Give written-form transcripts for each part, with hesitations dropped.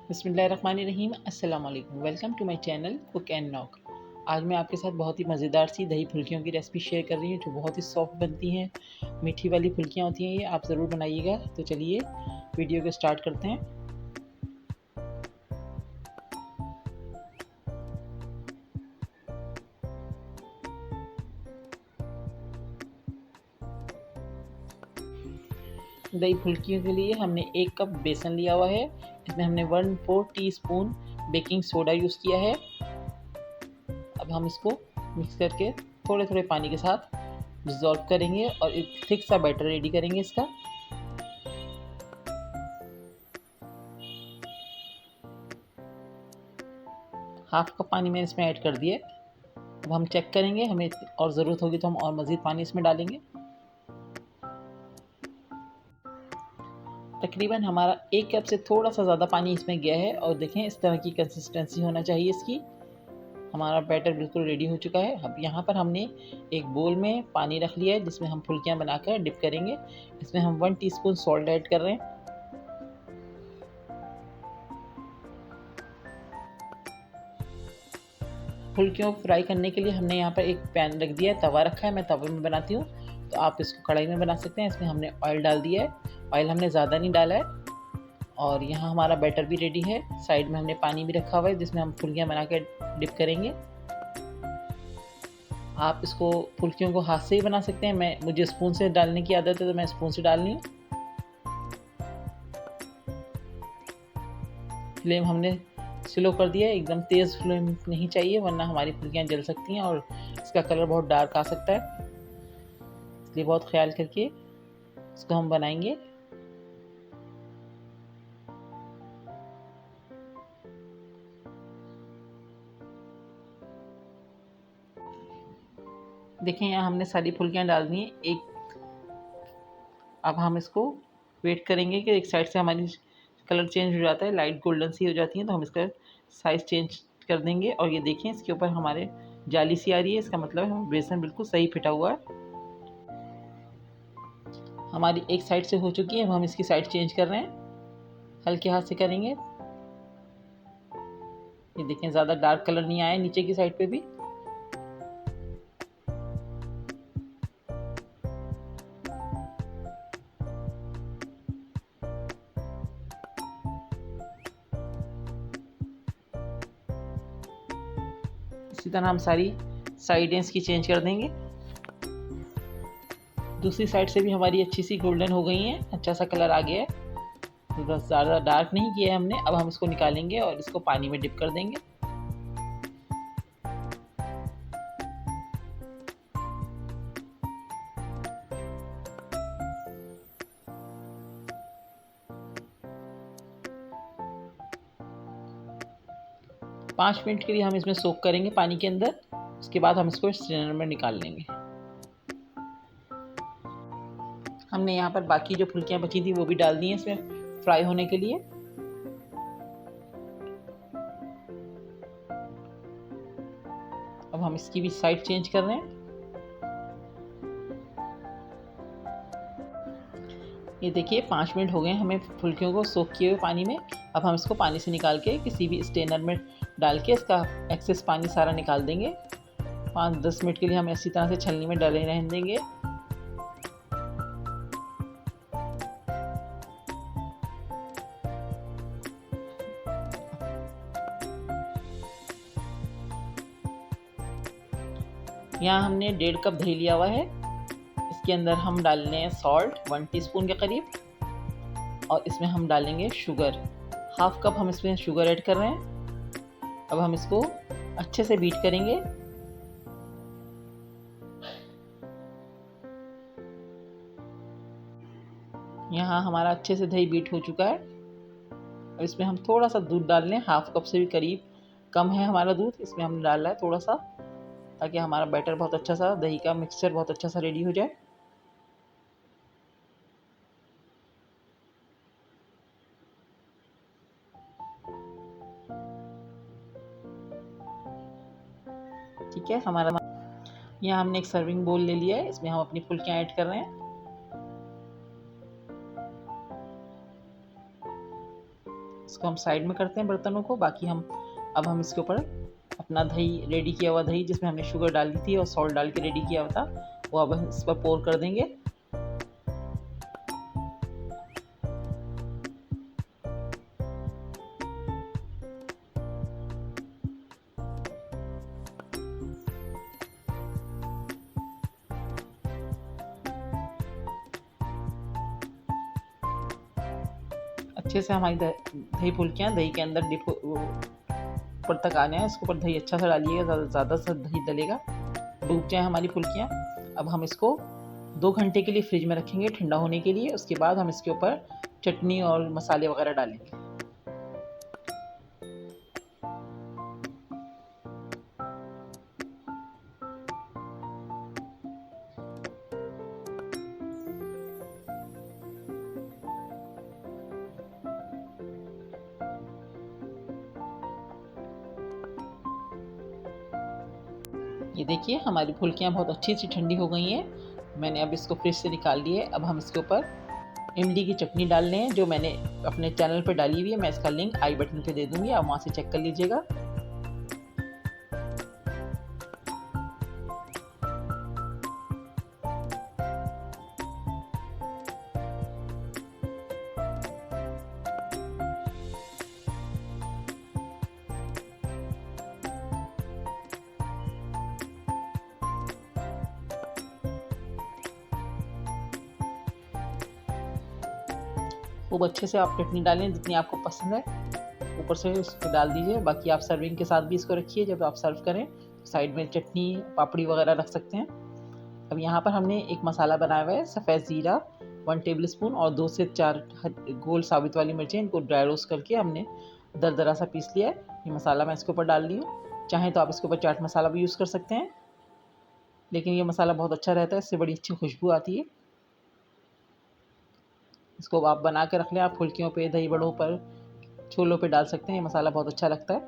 बिस्मिल्लाहिर्रहमानिर्रहीम। अस्सलाम वालेकुम। Welcome to my channel cook and knock. आज मैं आपके साथ बहुत ही मज़ेदार सी दही फुल्कियों की रेसिपी शेयर कर रही हूँ जो बहुत ही सॉफ्ट बनती हैं। मीठी वाली फुल्कियाँ होती हैं ये, आप ज़रूर बनाइएगा। तो चलिए वीडियो को स्टार्ट करते हैं। दही फुल्कियों के लिए हमने 1 कप बेसन लिया हुआ है। इसमें हमने 1/4 टीस्पून बेकिंग सोडा यूज़ किया है। अब हम इसको मिक्स करके थोड़े थोड़े पानी के साथ डिज़ोल्व करेंगे और एक थिक सा बैटर रेडी करेंगे इसका। हाफ कप पानी मैंने इसमें ऐड कर दिया। अब हम चेक करेंगे, हमें और ज़रूरत होगी तो हम और मज़ीद पानी इसमें डालेंगे। तकरीबन हमारा 1 कप से थोड़ा सा ज़्यादा पानी इसमें गया है और देखें इस तरह की कंसिस्टेंसी होना चाहिए इसकी। हमारा बैटर बिल्कुल रेडी हो चुका है। अब यहाँ पर हमने एक बोल में पानी रख लिया है जिसमें हम फुल्कियाँ बनाकर डिप करेंगे। इसमें हम 1 टीस्पून सॉल्ट ऐड कर रहे हैं। फुल्कियों को फ्राई करने के लिए हमने यहाँ पर एक पैन रख दिया है, तवा रखा है। मैं तवे में बनाती हूँ तो आप इसको कढ़ाई में बना सकते हैं। इसमें हमने ऑयल डाल दिया है। ऑयल हमने ज़्यादा नहीं डाला है। और यहाँ हमारा बैटर भी रेडी है। साइड में हमने पानी भी रखा हुआ है जिसमें हम फुल्कियाँ बना के डिप करेंगे। आप इसको फुल्कियों को हाथ से ही बना सकते हैं। मुझे स्पून से डालने की आदत है तो मैं स्पून से डाल रही हूँ। फ्लेम हमने स्लो कर दिया है, एकदम तेज़ फ्लेम नहीं चाहिए वरना हमारी फुल्कियाँ जल सकती हैं और इसका कलर बहुत डार्क आ सकता है। इसलिए बहुत ख्याल करके इसको हम बनाएंगे। देखें यहाँ हमने सारी फुल्कियाँ डाल दी हैं एक। अब हम इसको वेट करेंगे कि एक साइड से हमारी कलर चेंज हो जाता है, लाइट गोल्डन सी हो जाती है तो हम इसका साइज़ चेंज कर देंगे। और ये देखें इसके ऊपर हमारे जाली सी आ रही है, इसका मतलब है बेसन बिल्कुल सही फिटा हुआ है। हमारी एक साइड से हो चुकी है। अब हम इसकी साइड चेंज कर रहे हैं, हल्के हाथ से करेंगे। ये देखें ज़्यादा डार्क कलर नहीं आया नीचे की साइड पे भी। इसी तरह हम सारी साइडें इसकी चेंज कर देंगे। दूसरी साइड से भी हमारी अच्छी सी गोल्डन हो गई हैं, अच्छा सा कलर आ गया है। बस ज़्यादा डार्क नहीं किया है हमने। अब हम इसको निकालेंगे और इसको पानी में डिप कर देंगे। पाँच मिनट के लिए हम इसमें सोक करेंगे पानी के अंदर। उसके बाद हम इसको स्ट्रेनर में निकाल लेंगे। हमने यहाँ पर बाकी जो फुल्कियाँ बची थी वो भी डाल दी हैं इसमें फ्राई होने के लिए। अब हम इसकी भी साइड चेंज कर रहे हैं। ये देखिए 5 मिनट हो गए हमें फुल्कियों को सोक किए हुए पानी में। अब हम इसको पानी से निकाल के किसी भी स्ट्रेनर में डाल के इसका एक्सेस पानी सारा निकाल देंगे। 5-10 मिनट के लिए हम इसी तरह से छलनी में डले रहने देंगे। यहाँ हमने 1.5 कप दही लिया हुआ है। इसके अंदर हम डाल रहे हैं सॉल्ट 1 टीस्पून के करीब और इसमें हम डालेंगे शुगर। हाफ कप हम इसमें शुगर ऐड कर रहे हैं। अब हम इसको अच्छे से बीट करेंगे। यहाँ हमारा अच्छे से दही बीट हो चुका है। अब इसमें हम थोड़ा सा दूध डाल लें, हाफ कप से भी करीब कम है हमारा दूध। इसमें हमने डाला है थोड़ा सा, ताकि हमारा बैटर बहुत अच्छा सा, दही का मिक्सचर बहुत अच्छा सा रेडी हो जाए। ठीक है, हमारा यहाँ हमने एक सर्विंग बोल ले लिया है। इसमें हम अपनी फुल्कियाँ ऐड कर रहे हैं। इसको इसको हम साइड में करते हैं बर्तनों को। बाकी अब हम इसके ऊपर अपना दही, रेडी किया हुआ दही जिसमें हमने शुगर डाली थी और सॉल्ट डाल के रेडी किया हुआ था, वो अब हम इस पर पोर कर देंगे। अच्छे से हमारी दही फुल्कियाँ दही के अंदर डिप ऊपर तक आने हैं। इसके ऊपर दही अच्छा सा डालिएगा, ज़्यादा से दही डलेगा, डूब जाए हमारी फुल्कियाँ। अब हम इसको 2 घंटे के लिए फ्रिज में रखेंगे ठंडा होने के लिए। उसके बाद हम इसके ऊपर चटनी और मसाले वगैरह डालेंगे। ये देखिए हमारी फुल्कियाँ बहुत अच्छी सी ठंडी हो गई हैं। मैंने अब इसको फ्रिज से निकाल ली है। अब हम इसके ऊपर इमली की चटनी डाल रहे हैं जो मैंने अपने चैनल पर डाली हुई है। मैं इसका लिंक आई बटन पे दे दूँगी, आप वहाँ से चेक कर लीजिएगा। खूब अच्छे से आप चटनी डालें जितनी आपको पसंद है, ऊपर से इसको डाल दीजिए। बाकी आप सर्विंग के साथ भी इसको रखिए, जब आप सर्व करें साइड में चटनी पापड़ी वगैरह रख सकते हैं। अब यहाँ पर हमने एक मसाला बनाया हुआ है, सफ़ेद ज़ीरा 1 टेबलस्पून और 2 से 4 गोल साबित वाली मिर्चें, इनको ड्राई रोस्ट करके हमने दरदरा सा पीस लिया है। ये मसाला मैं इसके ऊपर डाल रही हूँ। चाहें तो आप इसके ऊपर चाट मसाला भी यूज़ कर सकते हैं, लेकिन ये मसाला बहुत अच्छा रहता है, इससे बड़ी अच्छी खुशबू आती है। इसको आप बना के रख लें, आप फुल्कियों पे, दही बड़ों पर, छोलों पे डाल सकते हैं। ये मसाला बहुत अच्छा लगता है।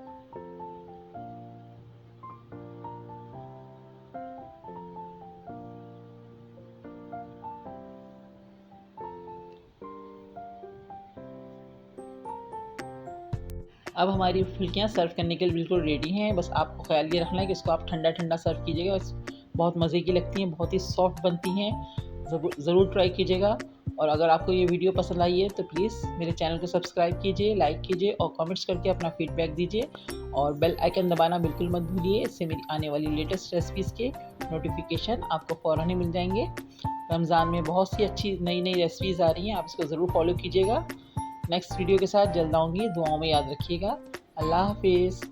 अब हमारी फुल्कियाँ सर्व करने के लिए बिल्कुल रेडी हैं। बस आपको ख्याल ये रखना है कि इसको आप ठंडा ठंडा सर्व कीजिएगा। बहुत मज़े की लगती हैं, बहुत ही सॉफ्ट बनती हैं। ज़रूर ट्राई कीजिएगा। और अगर आपको ये वीडियो पसंद आई है तो प्लीज़ मेरे चैनल को सब्सक्राइब कीजिए, लाइक कीजिए और कमेंट्स करके अपना फीडबैक दीजिए। और बेल आइकन दबाना बिल्कुल मत भूलिए, इससे मेरी आने वाली लेटेस्ट रेसिपीज़ के नोटिफिकेशन आपको फ़ौरन ही मिल जाएंगे। रमज़ान में बहुत सी अच्छी नई नई रेसिपीज़ आ रही हैं, आप इसको ज़रूर फॉलो कीजिएगा। नेक्स्ट वीडियो के साथ जल्द आऊँगी, दुआओं में याद रखिएगा। अल्लाह हाफिज़।